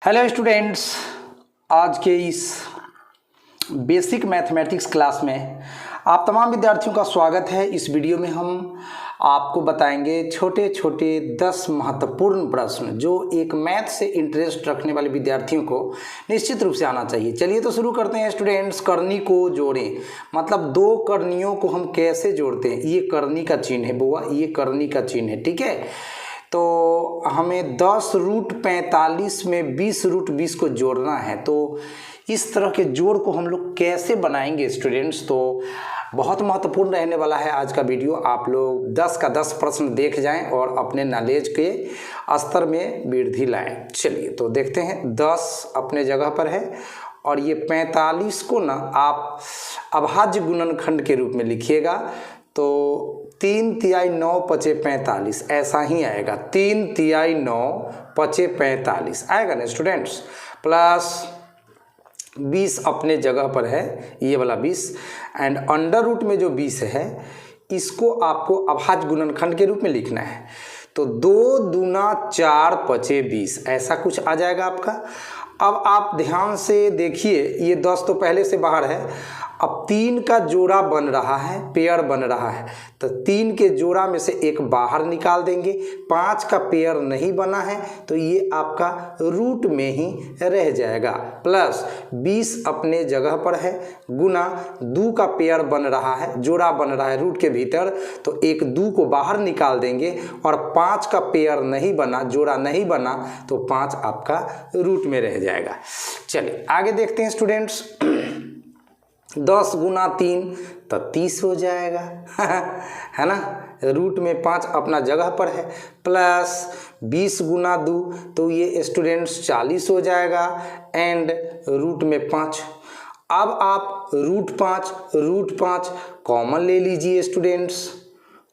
Hello students, आज के इस बेसिक मैथमेटिक्स क्लास में आप तमाम विद्यार्थियों का स्वागत है। इस वीडियो में हम आपको बताएंगे छोटे छोटे 10 महत्वपूर्ण प्रश्न जो एक मैथ से इंटरेस्ट रखने वाले विद्यार्थियों को निश्चित रूप से आना चाहिए। चलिए तो शुरू करते हैं स्टूडेंट्स। करनी को जोड़ें, मतलब दो करनियों को हम कैसे जोड़ते हैं। ये करनी का चिन्ह है बुआ, ये करनी का चिन्ह है, ठीक है। तो हमें 10√45 में 20√20 को जोड़ना है। तो इस तरह के जोड़ को हम लोग कैसे बनाएंगे स्टूडेंट्स, तो बहुत महत्वपूर्ण रहने वाला है आज का वीडियो। आप लोग 10 का 10 प्रश्न देख जाएं और अपने नॉलेज के स्तर में वृद्धि लाएं। चलिए तो देखते हैं। 10 अपने जगह पर है और ये 45 को ना आप अभाज्य गुणनखंड के रूप में लिखिएगा। तो 3 तिहाई 9 पचे 45 ऐसा ही आएगा। 3 तिहाई 9 पचे 45 आएगा ना स्टूडेंट्स। प्लस 20 अपने जगह पर है, ये वाला 20, एंड अंडर रूट में जो 20 है इसको आपको अभाज्य गुणनखंड के रूप में लिखना है। तो 2 दूना 4 पचे 20 ऐसा कुछ आ जाएगा आपका। अब आप ध्यान से देखिए, ये 10 तो पहले से बाहर है। अब 3 का जोड़ा बन रहा है, पेयर बन रहा है, तो 3 के जोड़ा में से एक बाहर निकाल देंगे। 5 का पेयर नहीं बना है तो ये आपका रूट में ही रह जाएगा। प्लस 20 अपने जगह पर है, गुना 2 का पेयर बन रहा है, जोड़ा बन रहा है रूट के भीतर, तो एक 2 को बाहर निकाल देंगे और 5 का पेयर नहीं बना, जोड़ा नहीं बना, तो 5 आपका रूट में रह जाएगा। चलिए आगे देखते हैं स्टूडेंट्स। 10 गुना 3 तो 30 हो जाएगा है ना। रूट में 5 अपना जगह पर है। प्लस 20 गुना 2 तो ये स्टूडेंट्स 40 हो जाएगा, एंड रूट में 5। अब आप रूट 5 कॉमन ले लीजिए स्टूडेंट्स।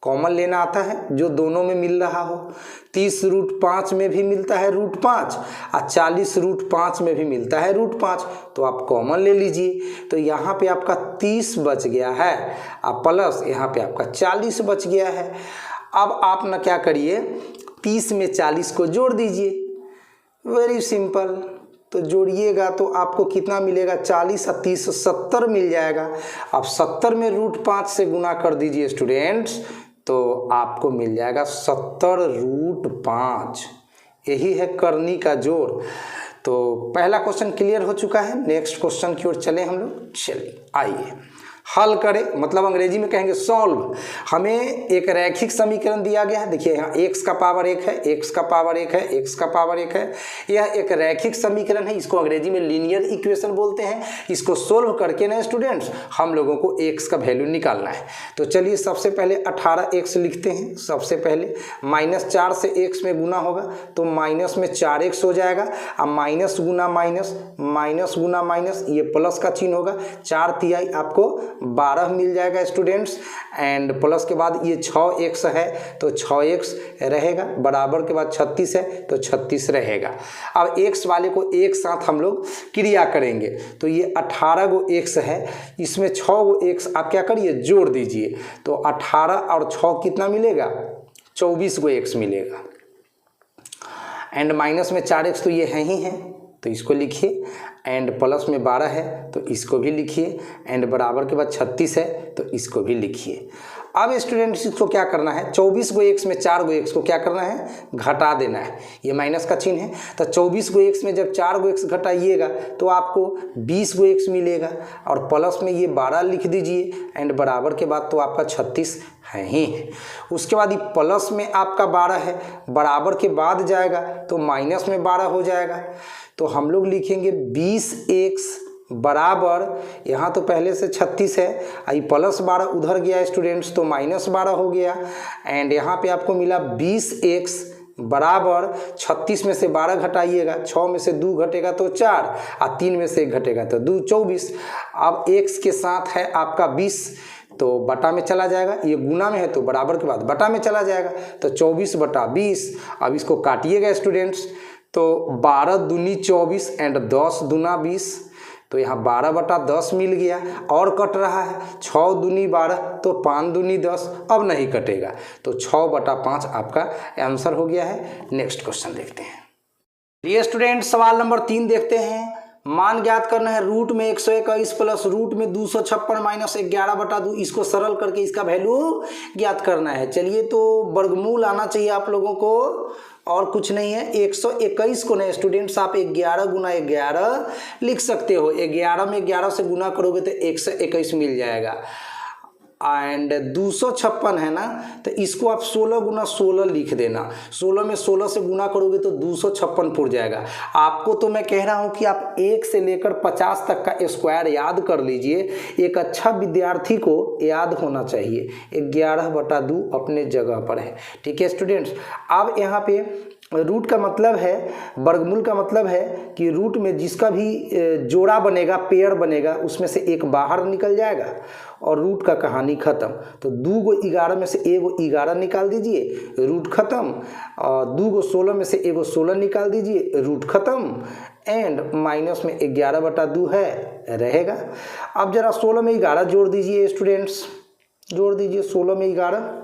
कॉमन लेना आता है जो दोनों में मिल रहा हो। 30√5 में भी मिलता है रूट 5 और 40√5 में भी मिलता है रूट 5, तो आप कॉमन ले लीजिए। तो यहाँ पे आपका 30 बच गया है और प्लस यहाँ पे आपका 40 बच गया है। अब आप ना क्या करिए, 30 में 40 को जोड़ दीजिए। Very simple. तो जोड़िएगा तो आपको कितना मिलेगा, 40 और 30 70 मिल जाएगा। अब 70 में रूट 5 से गुना कर दीजिए स्टूडेंट्स, तो आपको मिल जाएगा 70√5। यही है करनी का जोड़। तो पहला क्वेश्चन क्लियर हो चुका है। नेक्स्ट क्वेश्चन की ओर चले हम लोग। चलिए आइए हल करें, मतलब अंग्रेजी में कहेंगे सॉल्व। हमें एक रैखिक समीकरण दिया गया है। देखिए यहाँ x का पावर 1 है, x का पावर 1 है, x का पावर 1 है। यह एक रैखिक समीकरण है। इसको अंग्रेजी में लीनियर इक्वेशन बोलते हैं। इसको सोल्व करके ना स्टूडेंट्स हम लोगों को x का वैल्यू निकालना है। तो चलिए सबसे पहले 18x लिखते हैं। सबसे पहले -4 से x में गुना होगा तो माइनस में 4x हो जाएगा। अब माइनस गुना माइनस, माइनस गुना माइनस, ये प्लस का चिन्ह होगा। 4 तिहाई आपको 12 मिल जाएगा स्टूडेंट्स, एंड प्लस के बाद ये 6x है तो 6x रहेगा, बराबर के बाद 36 है तो 36 रहेगा। अब x वाले को एक साथ हम लोग क्रिया करेंगे। तो ये 18 गो x है, इसमें 6 गो x आप क्या करिए, जोड़ दीजिए। तो 18 और 6 कितना मिलेगा, 24 गो x मिलेगा। एंड माइनस में 4x तो ये है ही है तो इसको लिखिए, एंड प्लस में 12 है तो इसको भी लिखिए, एंड बराबर के बाद 36 है तो इसको भी लिखिए। अब स्टूडेंट्स इसको क्या करना है, 24 गो x में 4 गो x को क्या करना है, घटा देना है। ये माइनस का चिन्ह है। तो 24 गो x में जब 4 गो x घटाइएगा तो आपको 20 गो x मिलेगा, और प्लस में ये 12 लिख दीजिए, एंड बराबर के बाद तो आपका 36 है ही है। उसके बाद ये प्लस में आपका 12 है, बराबर के बाद जाएगा तो माइनस में 12 हो जाएगा। तो हम लोग लिखेंगे 20x बराबर, यहाँ तो पहले से 36 है, आई प्लस 12 उधर गया स्टूडेंट्स तो माइनस 12 हो गया, एंड यहाँ पे आपको मिला 20x बराबर 36 में से 12 घटाइएगा, 6 में से 2 घटेगा तो 4 और 3 में से 1 घटेगा तो 2 24। अब x के साथ है आपका 20 तो बटा में चला जाएगा, ये गुना में है तो बराबर के बाद बटा में चला जाएगा, तो 24/20। अब इसको काटिएगा स्टूडेंट्स, तो 12 दूनी 24 एंड 10 दूना 20, तो यहाँ 12/10 मिल गया। और कट रहा है 6 दूनी 12 तो 5 दूनी 10, अब नहीं कटेगा, तो 6/5 आपका आंसर हो गया है। नेक्स्ट क्वेश्चन देखते हैं। ये स्टूडेंट सवाल नंबर 3 देखते हैं। मान ज्ञात करना है रूट में 121 प्लस रूट में 256 माइनस 11/2। इसको सरल करके इसका वैल्यू ज्ञात करना है। चलिए तो वर्गमूल आना चाहिए आप लोगों को, और कुछ नहीं है। 121 को नहीं स्टूडेंट्स आप 11 गुना 11 लिख सकते हो। 11 में 11 से गुना करोगे तो 121 मिल जाएगा। एंड 256 है ना, तो इसको आप 16 गुना 16 लिख देना। 16 में 16 से गुना करोगे तो 256 पुर जाएगा। आपको तो मैं कह रहा हूं कि आप 1 से लेकर 50 तक का स्क्वायर याद कर लीजिए। एक अच्छा विद्यार्थी को याद होना चाहिए। 11/2 अपने जगह पर है। ठीक है स्टूडेंट्स। अब यहाँ पे रूट का मतलब है, वर्गमूल का मतलब है कि रूट में जिसका भी जोड़ा बनेगा, पेयर बनेगा, उसमें से एक बाहर निकल जाएगा और रूट का कहानी खत्म। तो 2 को 11 में से 1 11 निकाल दीजिए, रूट खत्म। और 2 को 16 में से 1 16 निकाल दीजिए, रूट खत्म। एंड माइनस में 11/2 है रहेगा। अब जरा 16 में 11 जोड़ दीजिए स्टूडेंट्स, जोड़ दीजिए 16 में 11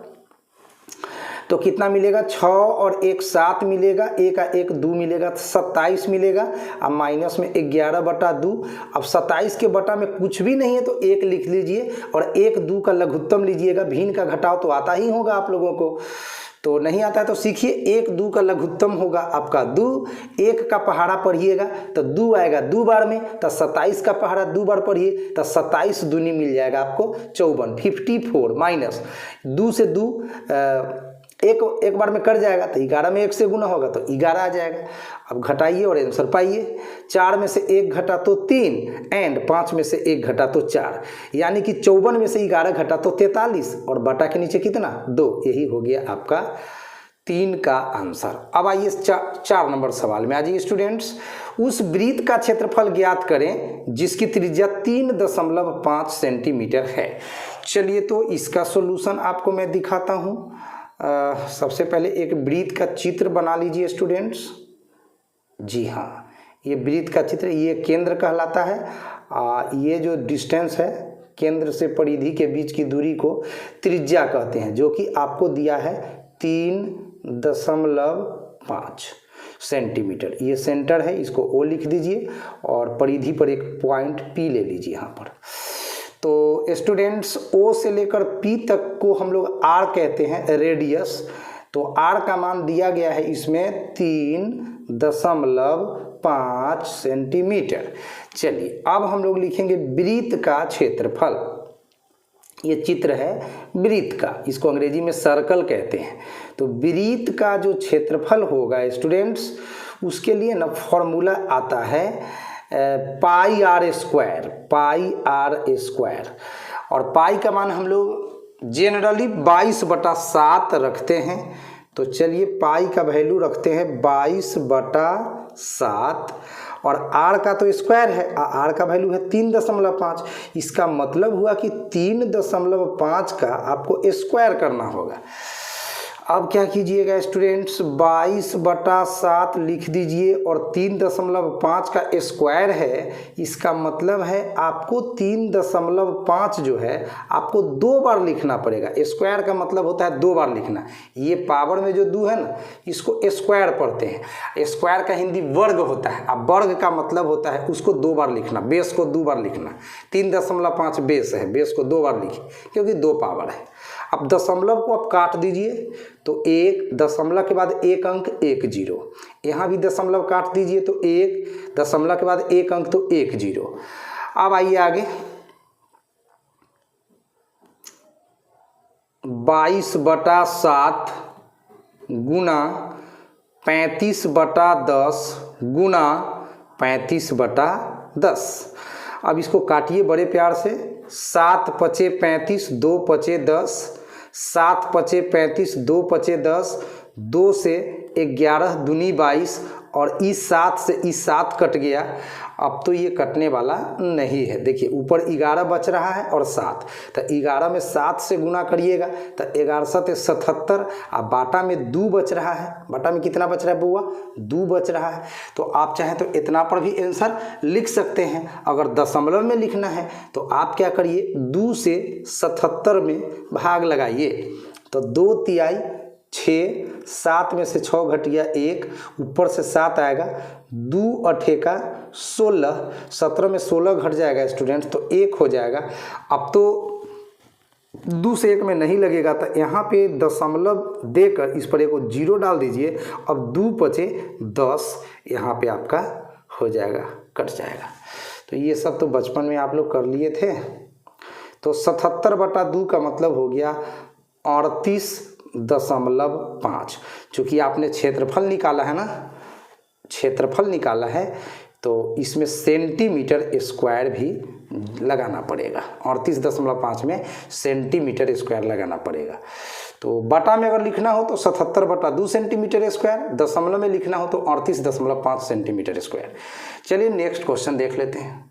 तो कितना मिलेगा? 6 और 1 7 मिलेगा, 1 का 1 2 मिलेगा, 27 मिलेगा। अब माइनस में 11/2। अब 27 के बटा में कुछ भी नहीं है तो 1 लिख लीजिए और 1 2 का लघुत्तम लीजिएगा। भिन्न का घटाव तो आता ही होगा आप लोगों को, तो नहीं आता है तो सीखिए। 1 2 का लघुत्तम होगा आपका 2। 1 का पहाड़ा पढ़िएगा तो 2 आएगा 2 बार में, तो 27 का पहाड़ा 2 बार पढ़िए तो 27 दूनी मिल जाएगा आपको 54। 54 माइनस 2 से 2 एक बार में कट जाएगा तो 11 में 1 से गुना होगा तो 11 आ जाएगा। अब घटाइए और आंसर पाइए। 4 में से 1 घटा तो 3 एंड 5 में से 1 घटा तो 4, यानी कि 54 में से 11 घटा तो 43 और बटा के नीचे कितना? 2। यही हो गया आपका 3 का आंसर। अब आइए 4 नंबर सवाल में आ जाइए स्टूडेंट्स। उस वृत्त का क्षेत्रफल ज्ञात करें जिसकी त्रिज्या 3.5 सेंटीमीटर है। चलिए तो इसका सॉल्यूशन आपको मैं दिखाता हूँ। सबसे पहले एक वृत्त का चित्र बना लीजिए स्टूडेंट्स। जी हाँ, ये वृत्त का चित्र, ये केंद्र कहलाता है। ये जो डिस्टेंस है केंद्र से परिधि के बीच की दूरी को त्रिज्या कहते हैं, जो कि आपको दिया है 3.5 सेंटीमीटर। ये सेंटर है, इसको O लिख दीजिए और परिधि पर एक पॉइंट P ले लीजिए यहाँ पर। तो स्टूडेंट्स O से लेकर P तक को हम लोग R कहते हैं, रेडियस। तो R का मान दिया गया है इसमें 3.5 सेंटीमीटर। चलिए अब हम लोग लिखेंगे वृत्त का क्षेत्रफल। ये चित्र है वृत्त का, इसको अंग्रेजी में सर्कल कहते हैं। तो वृत्त का जो क्षेत्रफल होगा स्टूडेंट्स, उसके लिए ना फॉर्मूला आता है पाई आर स्क्वायर। और पाई का मान हम लोग जनरली 22/7 रखते हैं। तो चलिए पाई का वैल्यू रखते हैं 22/7 और आर का तो स्क्वायर है, आर का वैल्यू है 3.5। इसका मतलब हुआ कि 3.5 का आपको स्क्वायर करना होगा। अब क्या कीजिएगा स्टूडेंट्स, 22/7 लिख दीजिए और 3.5 का स्क्वायर है। इसका मतलब है आपको 3.5 जो है आपको 2 बार लिखना पड़ेगा। स्क्वायर का मतलब होता है 2 बार लिखना। ये पावर में जो 2 है ना, इसको स्क्वायर पढ़ते हैं। स्क्वायर का हिंदी वर्ग होता है। अब वर्ग का मतलब होता है उसको 2 बार लिखना, बेस को 2 बार लिखना। 3.5 बेस है, बेस को 2 बार लिखिए क्योंकि 2 पावर है। अब दशमलव को आप काट दीजिए तो 1 दशमलव के बाद 1 अंक 1 0। यहाँ भी दशमलव काट दीजिए तो 1 दशमलव के बाद 1 अंक तो 1 0। अब आइए आगे, 22/7 गुना 35/10 गुना 35/10। अब इसको काटिए बड़े प्यार से। 7 पचे 35, 2 पचे 10, 7 पचे 35, 2 पचे 10, 2 से 11 दूनी 22 और इस 7 से इस 7 कट गया। अब तो ये कटने वाला नहीं है। देखिए ऊपर 11 बच रहा है और 7, तो 11 में 7 से गुना करिएगा तो 11 7 77। अब बाटा में 2 बच रहा है। बाटा में कितना बच रहा है बुआ? 2 बच रहा है। तो आप चाहें तो इतना पर भी आंसर लिख सकते हैं। अगर दशमलव में लिखना है तो आप क्या करिए, 2 से 77 में भाग लगाइए तो 2 तिहाई 6, 7 में से 6 घट गया 1, ऊपर से 7 आएगा, 2 अठे का 16, 17 में 16 घट जाएगा स्टूडेंट्स तो 1 हो जाएगा। अब तो 2 से 1 में नहीं लगेगा तो यहाँ पे दशमलव देकर इस पर एक 0 डाल दीजिए। अब 2 बचे 10, यहाँ पे आपका हो जाएगा, कट जाएगा। तो ये सब तो बचपन में आप लोग कर लिए थे। तो 77/2 का मतलब हो गया 38.5। चूँकि आपने क्षेत्रफल निकाला है ना, क्षेत्रफल निकाला है तो इसमें सेंटीमीटर स्क्वायर भी लगाना पड़ेगा। 38.5 में सेंटीमीटर स्क्वायर लगाना पड़ेगा। तो बटा में अगर लिखना हो तो 77/2 सेंटीमीटर स्क्वायर, दशमलव में लिखना हो तो 38.5 सेंटीमीटर स्क्वायर। चलिए नेक्स्ट क्वेश्चन देख लेते हैं।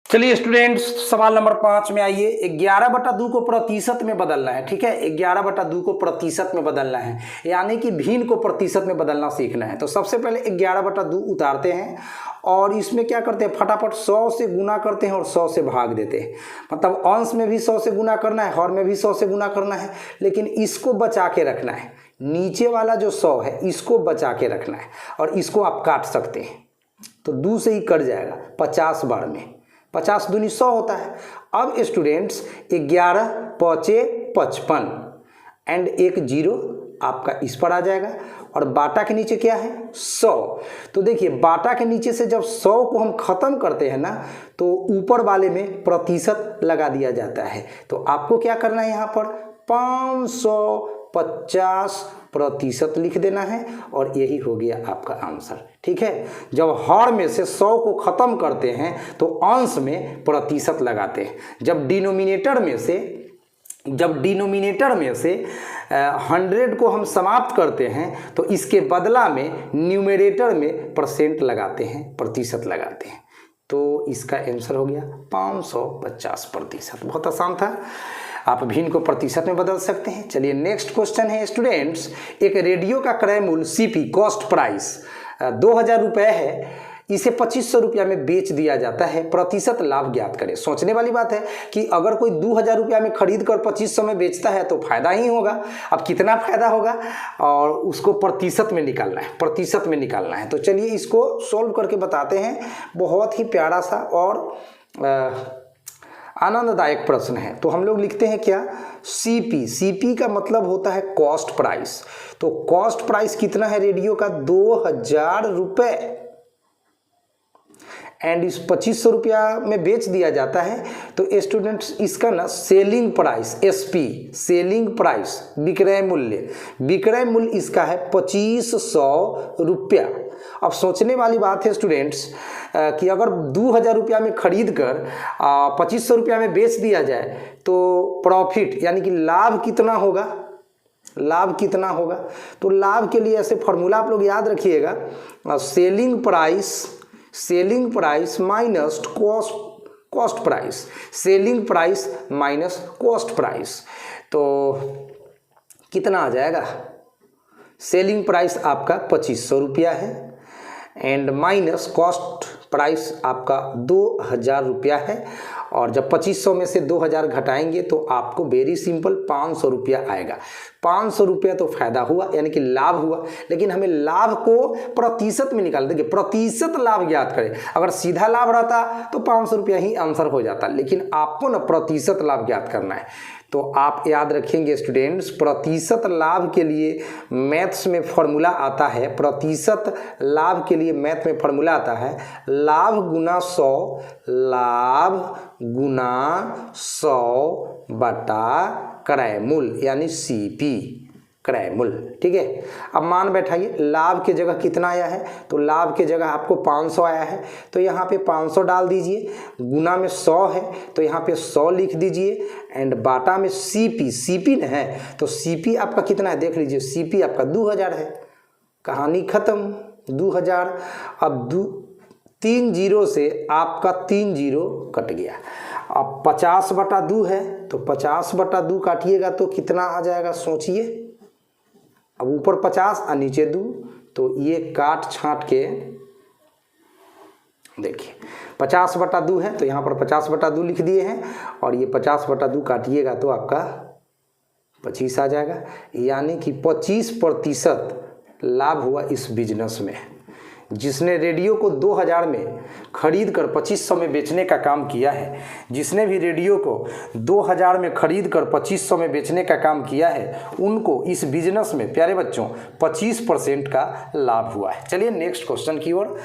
चलिए स्टूडेंट्स, सवाल नंबर 5 में आइए। 11/2 को प्रतिशत में बदलना है। ठीक है, 11/2 को प्रतिशत में बदलना है, यानी कि भिन्न को प्रतिशत में बदलना सीखना है। तो सबसे पहले 11/2 उतारते हैं और इसमें क्या करते हैं, फटाफट 100 से गुना करते हैं और 100 से भाग देते हैं। मतलब अंश में भी 100 से गुना करना है, हर में भी 100 से गुना करना है, लेकिन इसको बचा के रखना है। नीचे वाला जो 100 है इसको बचा के रखना है और इसको आप काट सकते हैं। तो 2 से ही कट जाएगा 50 बार में, 50 दूनी 100 होता है। अब स्टूडेंट्स 11 5 55 एंड एक 0 आपका इस पर आ जाएगा और बाटा के नीचे क्या है 100। तो देखिए बाटा के नीचे से जब 100 को हम खत्म करते हैं ना तो ऊपर वाले में प्रतिशत लगा दिया जाता है। तो आपको क्या करना है, यहाँ पर 550% लिख देना है और यही हो गया आपका आंसर। ठीक है, जब हर में से 100 को खत्म करते हैं तो अंश में प्रतिशत लगाते हैं। जब डिनोमिनेटर में से 100 को हम समाप्त करते हैं तो इसके बदला में न्यूमरेटर में परसेंट लगाते हैं, प्रतिशत लगाते हैं। तो इसका आंसर हो गया 550%। बहुत आसान था, आप भिन्न को प्रतिशत में बदल सकते हैं। चलिए नेक्स्ट क्वेश्चन है स्टूडेंट्स। एक रेडियो का क्रय मूल्य सीपी कॉस्ट प्राइस 2000 रुपये है, इसे 2500 रुपया में बेच दिया जाता है, प्रतिशत लाभ ज्ञात करें। सोचने वाली बात है कि अगर कोई 2000 रुपया में खरीद कर 2500 में बेचता है तो फायदा ही होगा। अब कितना फायदा होगा और उसको प्रतिशत में निकालना है, प्रतिशत में निकालना है। तो चलिए इसको सॉल्व करके बताते हैं। बहुत ही प्यारा सा और आनंददायक प्रश्न है। तो हम लोग लिखते हैं क्या, सीपी का मतलब होता है कॉस्ट प्राइस। तो कॉस्ट प्राइस कितना है रेडियो का 2000 रुपये एंड इस 2500 रुपया में बेच दिया जाता है। तो स्टूडेंट्स इसका ना selling price SP, selling price विक्रय मूल्य इसका है 2500 रुपया। अब सोचने वाली बात है स्टूडेंट्स कि अगर 2000 रुपया में खरीद कर 2500 रुपया में बेच दिया जाए तो प्रॉफिट यानी कि लाभ कितना होगा, लाभ कितना होगा। तो लाभ के लिए ऐसे फॉर्मूला आप लोग याद रखिएगा, selling price minus cost price, selling price minus cost price. तो कितना आ जाएगा, सेलिंग प्राइस आपका 2500 रुपया है एंड माइनस कॉस्ट प्राइस आपका 2000 रुपया है। और जब 2500 में से 2000 घटाएंगे तो आपको वेरी सिंपल 500 रुपया आएगा। 500 रुपया तो फायदा हुआ यानी कि लाभ हुआ, लेकिन हमें लाभ को प्रतिशत में निकाल देंगे, प्रतिशत लाभ ज्ञात करें। अगर सीधा लाभ रहता तो 500 रुपया ही आंसर हो जाता, लेकिन आपको ना प्रतिशत लाभ ज्ञात करना है। तो आप याद रखेंगे स्टूडेंट्स, प्रतिशत लाभ के लिए मैथ्स में फॉर्मूला आता है, प्रतिशत लाभ के लिए मैथ में फॉर्मूला आता है लाभ गुना 100, लाभ गुना 100 बटा क्रय मूल्य यानी सीपी, क्रय मूल्य। ठीक है, अब मान बैठाइए लाभ के जगह कितना आया है, तो लाभ के जगह आपको 500 आया है तो यहाँ पे 500 डाल दीजिए, गुना में 100 है तो यहाँ पे 100 लिख दीजिए एंड बाटा में सीपी न है तो सीपी आपका कितना है देख लीजिए, सीपी आपका 2000 है। कहानी खत्म, 2000। अब 3 जीरो से आपका 3 जीरो कट गया। अब 50/2 है तो 50/2 काटिएगा तो कितना आ जाएगा सोचिए। अब ऊपर 50 और नीचे 2, तो ये काट छांट के देखिए 50/2 है तो यहाँ पर 50/2 लिख दिए हैं और ये 50/2 काटिएगा तो आपका 25 आ जाएगा, यानी कि 25% लाभ हुआ इस बिजनेस में। जिसने रेडियो को 2000 में खरीद कर 2500 में बेचने का काम किया है, जिसने भी रेडियो को 2000 में खरीद कर 2500 में बेचने का काम किया है, उनको इस बिजनेस में प्यारे बच्चों 25% का लाभ हुआ है। चलिए नेक्स्ट क्वेश्चन की ओर।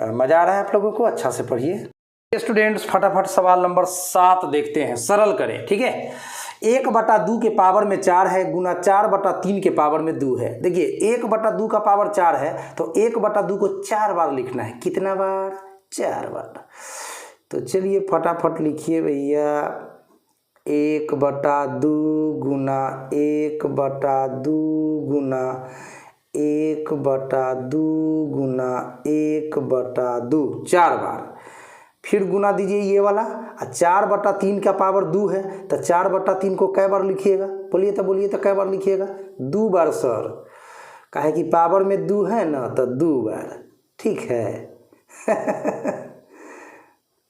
मज़ा आ रहा है आप लोगों को? अच्छा से पढ़िए स्टूडेंट्स। फटाफट सवाल नंबर 7 देखते हैं, सरल करें, ठीक है। 1/2 के पावर में 4 है गुना 4/3 के पावर में 2 है। देखिए 1/2 का पावर 4 है तो 1/2 को 4 बार लिखना है। कितना बार? 4 बार। तो चलिए फटाफट लिखिए भैया, 1/2 गुना 1/2 गुना 1/2 गुना 1/2, 4 बार। फिर गुना दीजिए ये वाला, 4/3 का पावर 2 है तो 4/3 को कै बार लिखिएगा? बोलिए तो कै बार लिखिएगा? 2 बार सर, काहे कि पावर में 2 है ना, तो 2 बार, ठीक है।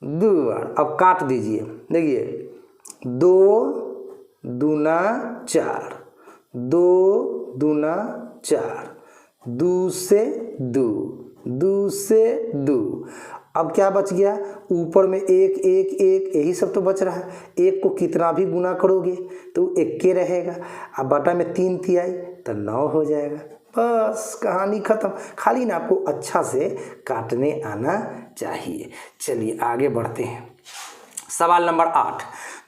2 बार। अब काट दीजिए, देखिए 2 दूना 4, 2 दूना 4, 2 से 2, 2 से 2। अब क्या बच गया? ऊपर में 1 1 1, यही सब तो बच रहा है। 1 को कितना भी गुना करोगे तो 1 के रहेगा। अब बटा में 3 तिहाई तो 9 हो जाएगा। बस कहानी खत्म। खाली ना आपको अच्छा से काटने आना चाहिए। चलिए आगे बढ़ते हैं। सवाल नंबर 8,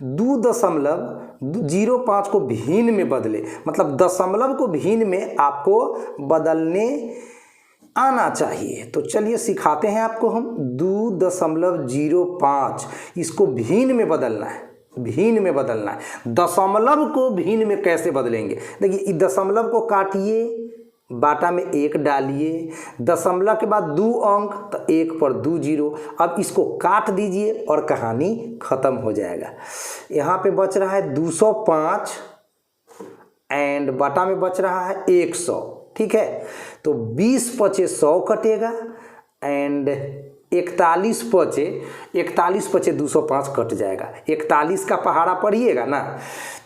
2.05 को भिन्न में बदले, मतलब दशमलव को भिन्न में आपको बदलने आना चाहिए। तो चलिए सिखाते हैं आपको हम। 2.05 इसको भिन्न में बदलना है, भिन्न में बदलना है। दशमलव को भिन्न में कैसे बदलेंगे? देखिए इस दशमलव को काटिए, बाटा में 1 डालिए, दशमलव के बाद 2 अंक तो 1 पर 2 0। अब इसको काट दीजिए और कहानी खत्म हो जाएगा। यहाँ पे बच रहा है 205 एंड बाटा में बच रहा है 100, ठीक है। तो 20 पचे 100 कटेगा एंड 41 पचे 205 कट जाएगा। 41 का पहाड़ा पढ़िएगा ना,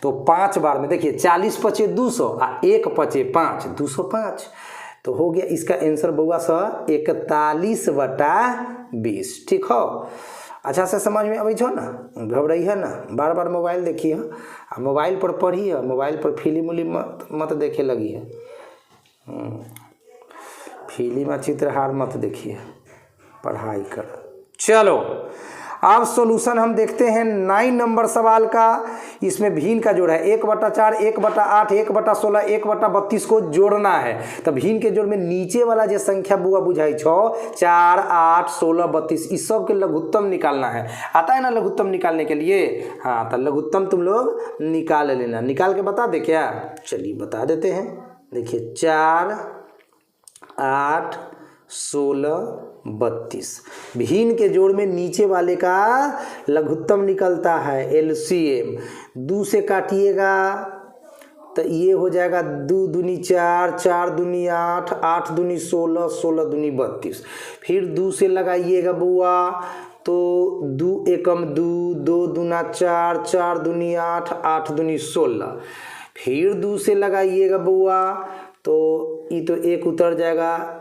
तो 5 बार में देखिए 40 पचे 200 और 1 पचे 5, 205। तो हो गया इसका आंसर बउआ सा 41/20, ठीक हो। अच्छा से समझ में अभी छो ना, घबराई है ना, बार बार मोबाइल देखिए, मोबाइल पर पढ़िए, मोबाइल पर फिल्म उलिम मत देखे लगी है। फिल्म चित्रहार मत देखिए, पढ़ाई कर। चलो अब सॉल्यूशन हम देखते हैं 9 नंबर सवाल का। इसमें भिन्न का जोड़ है 1/4, 1/8, 1/16, 1/32 को जोड़ना है। तो भिन्न के जोड़ में नीचे वाला जो संख्या बुआ बुझाई 6, 4, 8, 16, 32, इस सब के लघुत्तम निकालना है। आता है ना लघुत्तम निकालने के लिए? हाँ, तो लघुत्तम तुम लोग निकाल लेना। निकाल के बता दे क्या? चलिए बता देते हैं। देखिए 4, 8, 16, 32। भिन्न के जोड़ में नीचे वाले का लघुत्तम निकलता है, एलसीएम। 2 से काटिएगा तो ये हो जाएगा 2 दूनी 4, 4 दूनी 8, 8 दूनी 16, 16 दूनी 32। फिर 2 से लगाइएगा बुआ तो 2 एकम 2, 2 दूना 4, 4 दूनी 8, 8 दूनी 16। फिर 2 से लगाइएगा बुआ तो ये तो 1 उतर जाएगा,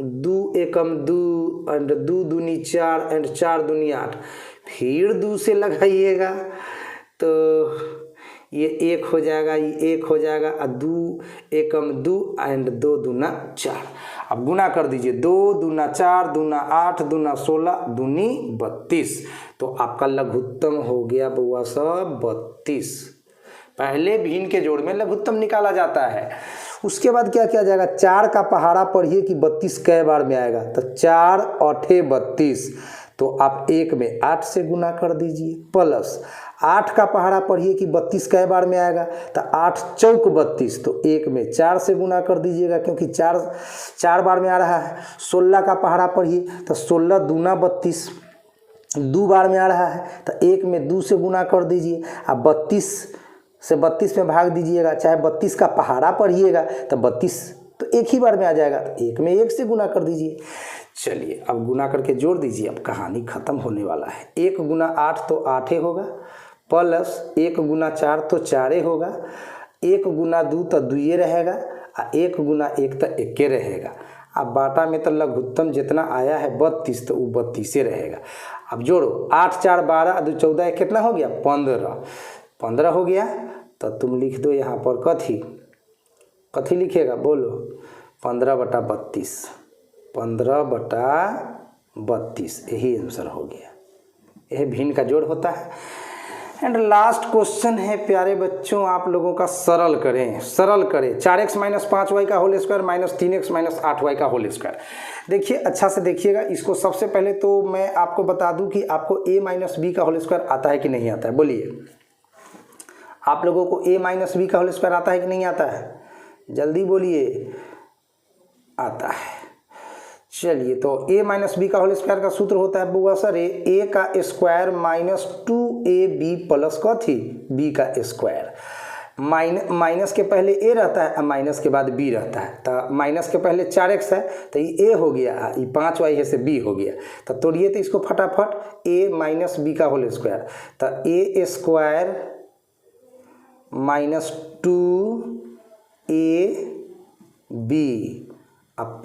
2 एकम 2 एंड 2 दूनी 4 एंड 4 दूनी 8। फिर 2 से लगाइएगा तो ये 1 हो जाएगा, ये 1 हो जाएगा और 2 एकम 2 एंड 2 दूना 4। अब गुना कर दीजिए, 2 दूना 4 दूना 8 दूना 16 दूनी 32। तो आपका लघुत्तम हो गया बुआ सब 32। पहले भिन्न के जोड़ में लघुत्तम निकाला जाता है। उसके बाद क्या किया जाएगा? 4 का पहाड़ा पढ़िए कि 32 कै बार में आएगा। तो 4 8 32, तो आप 1 में 8 से गुना कर दीजिए, प्लस 8 का पहाड़ा पढ़िए कि 32 कै बार में आएगा। तो 8 चौक 32, तो 1 में 4 से गुना कर दीजिएगा क्योंकि 4 बार में आ रहा है। 16 का पहाड़ा पढ़िए तो 16 दूना 32, 2 बार में आ रहा है तो 1 में 2 से गुना कर दीजिए। अब 32 से 32 में भाग दीजिएगा, चाहे 32 का पहाड़ा पढ़िएगा तो 32 तो 1 ही बार में आ जाएगा, तो 1 में 1 से गुना कर दीजिए। चलिए अब गुना करके जोड़ दीजिए, अब कहानी खत्म होने वाला है। 1 गुना 8 तो 8 होगा, प्लस 1 गुना 4 तो 4 होगा, 1 गुना 2 तो 2 रहेगा, आ 1 गुना 1 तो 1 रहेगा। अब बाटा में तो लघुत्तम जितना आया है 32, तो वो 32 रहेगा। अब जोड़ो, 8 4 12 2 14 कितना हो गया 15 हो गया। तो तुम लिख दो यहाँ पर कथी लिखेगा बोलो, 15/32, 15/32, यही आंसर हो गया। यह भिन्न का जोड़ होता है। एंड लास्ट क्वेश्चन है प्यारे बच्चों, आप लोगों का सरल करें 4x - 5y का होल स्क्वायर - 3x - 8y का होल स्क्वायर। देखिए अच्छा से देखिएगा इसको। सबसे पहले तो मैं आपको बता दूं कि आपको a - b का होल स्क्वायर आता है कि नहीं आता है, बोलिए आप लोगों को a - b का होल स्क्वायर आता है कि नहीं आता है, जल्दी बोलिए। आता है। चलिए तो a - b का होल स्क्वायर का सूत्र होता है बुआ सर a का स्क्वायर - 2ab प्लस कथी b का स्क्वायर। माइनस के पहले a रहता है, माइनस के बाद b रहता है। तो माइनस के पहले 4x है तो ये a हो गया, ये 5y है से b हो गया। तो तोड़िए तो इसको फटाफट, a - b का होल स्क्वायर, तो a square - 2ab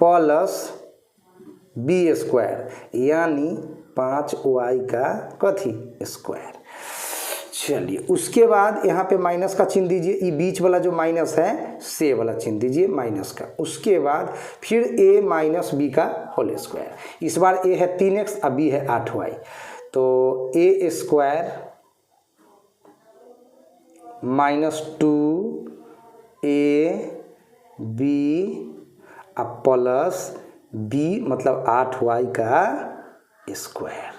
plus b square यानी 5y का कथी स्क्वायर। चलिए उसके बाद यहाँ पे माइनस का चिन्ह दीजिए, ये बीच वाला जो माइनस है से वाला चिन्ह दीजिए माइनस का। उसके बाद फिर a - b का होल स्क्वायर, इस बार a है 3x और b है 8y, तो a square - 2ab plus b मतलब 8y का स्क्वायर।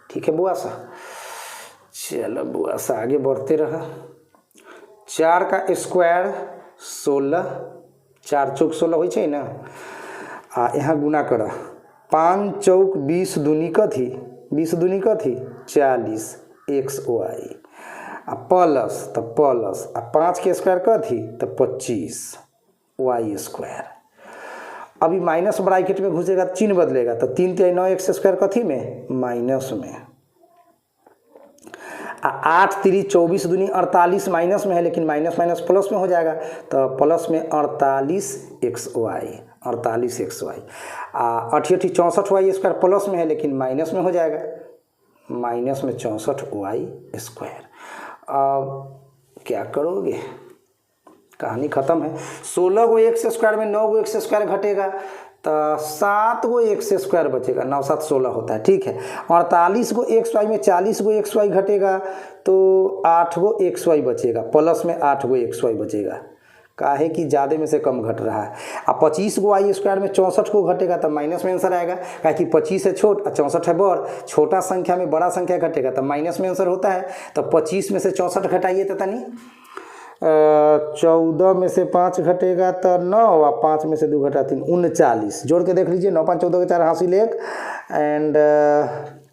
ठीक है बुआ सा, चलो बुआ सा आगे बढ़ते रहा। 4 का स्क्वायर 16, 4 चौक 16 होइ छै ना, आ यहाँ गुना कर 5 चौक 20 दूनी कथी 40 xy आ प्लस तो प्लस आ 5 के स्क्वायर कथी तो 25 y स्क्वायर। अभी माइनस ब्रैकेट में घुसेगा चिन्ह बदलेगा, तो 3 × 9 x स्क्वायर कथी में माइनस में, 8 × 3 24 दूनी 48 माइनस में है, लेकिन माइनस माइनस प्लस में हो जाएगा, तो प्लस में 48 xy 8 × 64 y स्क्वायर प्लस में है, लेकिन माइनस में हो जाएगा, माइनस में 64 y स्क्वायर। अब क्या करोगे, कहानी खत्म है। 16 गो एक्स स्क्वायर में 9 गो एक्स स्क्वायर घटेगा, तो 7 गो एक्स स्क्वायर बचेगा, 9 7 16 होता है। ठीक है, 48 गो एक्स वाई में 40 गो एक्स वाई घटेगा, तो 8 गो एक्स वाई बचेगा, प्लस में 8 गो एक्स वाई बचेगा, काहे कि ज़्यादा में से कम घट रहा है। अब 25 गो वाई स्क्वायर में 64 को घटेगा, तो माइनस में आंसर आएगा, काहे कि 25 है छोट और 64 है बड़, छोटा संख्या में बड़ा संख्या घटेगा तो माइनस में आंसर होता है। तो 25 में से 64 घटाइए तो तनी 14 में से 5 घटेगा तो 9 और 5 में से 2 घटा 3 39, जोड़ के देख लीजिए 9 5 14 के 4 हासिल 1 एंड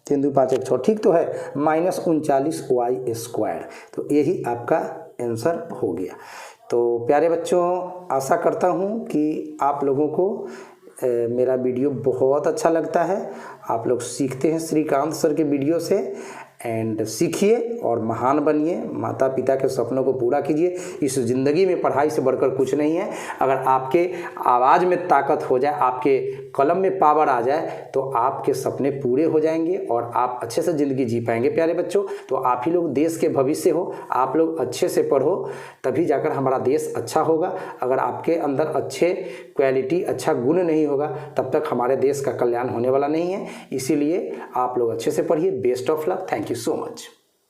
3 2 5 1 6, ठीक तो है, -39 y स्क्वायर। तो यही आपका आंसर हो गया। तो प्यारे बच्चों, आशा करता हूँ कि आप लोगों को मेरा वीडियो बहुत अच्छा लगता है। आप लोग सीखते हैं श्रीकांत सर के वीडियो से, एंड सीखिए और महान बनिए, माता पिता के सपनों को पूरा कीजिए। इस ज़िंदगी में पढ़ाई से बढ़कर कुछ नहीं है। अगर आपके आवाज़ में ताकत हो जाए, आपके कलम में पावर आ जाए, तो आपके सपने पूरे हो जाएंगे और आप अच्छे से ज़िंदगी जी पाएंगे। प्यारे बच्चों, तो आप ही लोग देश के भविष्य हो, आप लोग अच्छे से पढ़ो, तभी जाकर हमारा देश अच्छा होगा। अगर आपके अंदर अच्छे क्वालिटी, अच्छा गुण नहीं होगा, तब तक हमारे देश का कल्याण होने वाला नहीं है। इसीलिए आप लोग अच्छे से पढ़िए। Best of luck. Thank you so much.